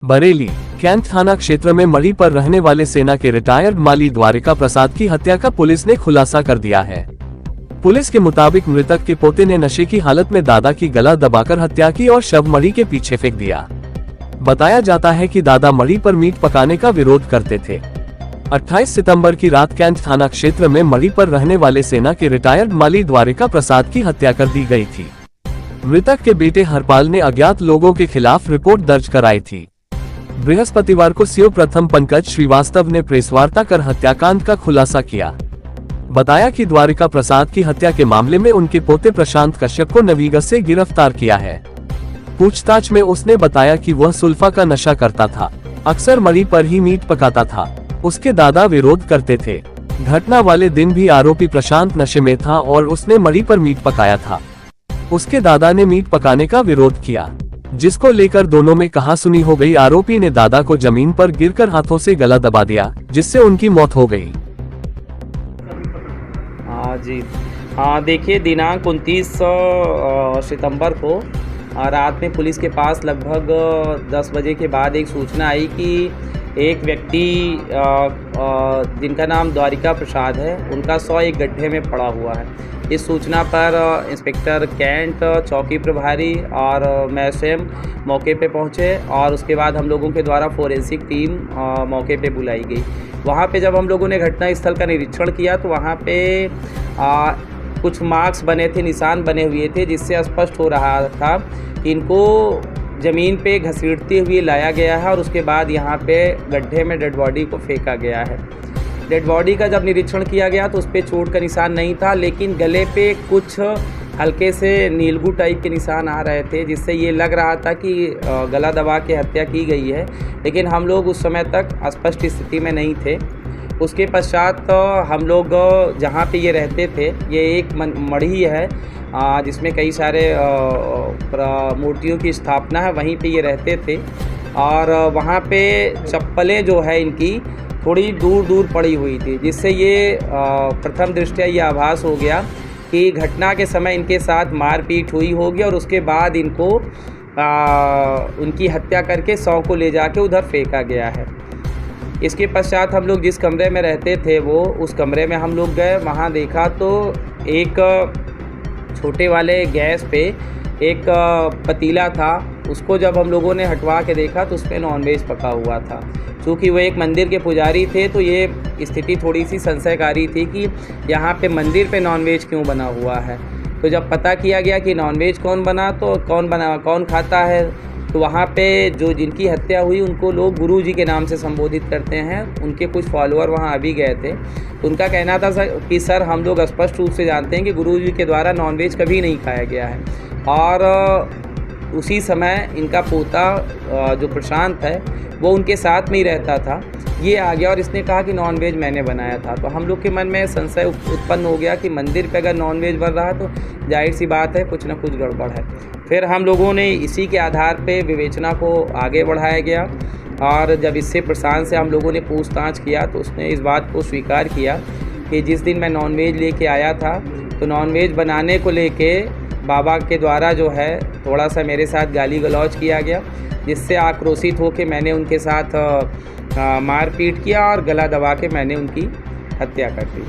Bareilly cantt थाना क्षेत्र में मढ़ी पर रहने वाले सेना के रिटायर्ड माली द्वारिका प्रसाद की हत्या का पुलिस ने खुलासा कर दिया है। पुलिस के मुताबिक मृतक के पोते ने नशे की हालत में दादा की गला दबाकर हत्या की और शव मढ़ी के पीछे फेंक दिया। बताया जाता है कि दादा मढ़ी पर मीट पकाने का विरोध करते थे। 28 सितंबर की रात कैंट थाना क्षेत्र में मढ़ी पर रहने वाले सेना के रिटायर्ड माली द्वारिका प्रसाद की हत्या कर दी गई थी। मृतक के बेटे हरपाल ने अज्ञात लोगों के खिलाफ रिपोर्ट दर्ज कराई थी। बृहस्पतिवार को सीओ प्रथम पंकज श्रीवास्तव ने प्रेस वार्ता कर हत्याकांड का खुलासा किया। बताया कि द्वारिका प्रसाद की हत्या के मामले में उनके पोते प्रशांत कश्यप को नवीगढ़ से गिरफ्तार किया है। पूछताछ में उसने बताया कि वह सुल्फा का नशा करता था, अक्सर मढ़ी पर ही मीट पकाता था। उसके दादा विरोध करते थे। घटना वाले दिन भी आरोपी प्रशांत नशे में था और उसने मढ़ी पर मीट पकाया था। उसके दादा ने मीट पकाने का विरोध किया, जिसको लेकर दोनों में कहासुनी हो गई। आरोपी ने दादा को जमीन पर गिरकर हाथों से गला दबा दिया, जिससे उनकी मौत हो गई। जी हाँ, देखिए दिनांक 29 सितंबर को रात में पुलिस के पास लगभग 10 बजे के बाद एक सूचना आई कि एक व्यक्ति जिनका नाम द्वारिका प्रसाद है, उनका शव एक गड्ढे में पड़ा हुआ है। इस सूचना पर इंस्पेक्टर कैंट, चौकी प्रभारी और मैं स्वयं मौके पे पहुंचे और उसके बाद हम लोगों के द्वारा फोरेंसिक टीम मौके पे बुलाई गई। वहां पे जब हम लोगों ने घटना स्थल का निरीक्षण किया तो वहां पे कुछ मार्क्स बने थे, निशान बने हुए थे, जिससे स्पष्ट हो रहा था कि इनको ज़मीन पे घसीटते हुए लाया गया है और उसके बाद यहाँ पे गड्ढे में डेड बॉडी को फेंका गया है। डेड बॉडी का जब निरीक्षण किया गया तो उस पर चोट का निशान नहीं था, लेकिन गले पे कुछ हल्के से नीलगू टाइप के निशान आ रहे थे, जिससे ये लग रहा था कि गला दबा के हत्या की गई है। लेकिन हम लोग उस समय तक स्पष्ट स्थिति में नहीं थे। उसके पश्चात हम लोग जहाँ पे ये रहते थे, ये एक मढ़ी है जिसमें कई सारे मूर्तियों की स्थापना है, वहीं पे ये रहते थे और वहाँ पे चप्पलें जो है इनकी थोड़ी दूर दूर पड़ी हुई थी, जिससे ये प्रथम दृष्टया ये आभास हो गया कि घटना के समय इनके साथ मारपीट हुई होगी और उसके बाद इनको उनकी हत्या करके शव को ले जाके उधर फेंका गया है। इसके पश्चात हम लोग जिस कमरे में रहते थे उस कमरे में हम लोग गए। वहाँ देखा तो एक छोटे वाले गैस पे एक पतीला था, उसको जब हम लोगों ने हटवा के देखा तो उसमें नॉनवेज पका हुआ था। चूँकि वो एक मंदिर के पुजारी थे तो ये स्थिति थोड़ी सी संशयकारी थी कि यहाँ पे मंदिर पे नॉनवेज क्यों बना हुआ है। तो जब पता किया गया कि नॉनवेज कौन खाता है, तो वहाँ पे जो जिनकी हत्या हुई उनको लोग गुरुजी के नाम से संबोधित करते हैं। उनके कुछ फॉलोअर वहाँ अभी गए थे, तो उनका कहना था कि सर हम लोग स्पष्ट रूप से जानते हैं कि गुरुजी के द्वारा नॉनवेज कभी नहीं खाया गया है। और उसी समय इनका पोता जो प्रशांत है वो उनके साथ में ही रहता था, ये आ गया और इसने कहा कि नॉनवेज मैंने बनाया था। तो हम लोग के मन में संशय उत्पन्न हो गया कि मंदिर पे अगर नॉनवेज बन रहा तो जाहिर सी बात है कुछ ना कुछ गड़बड़ है। फिर हम लोगों ने इसी के आधार पे विवेचना को आगे बढ़ाया गया और जब इससे प्रशांत से हम लोगों ने पूछताछ किया तो उसने इस बात को स्वीकार किया कि जिस दिन मैं नॉनवेज लेके आया था तो नॉनवेज बनाने को लेके बाबा के द्वारा जो है थोड़ा सा मेरे साथ गाली गलौज किया गया, जिससे आक्रोशित होकर मैंने उनके साथ मारपीट किया और गला दबा के मैंने उनकी हत्या कर दी।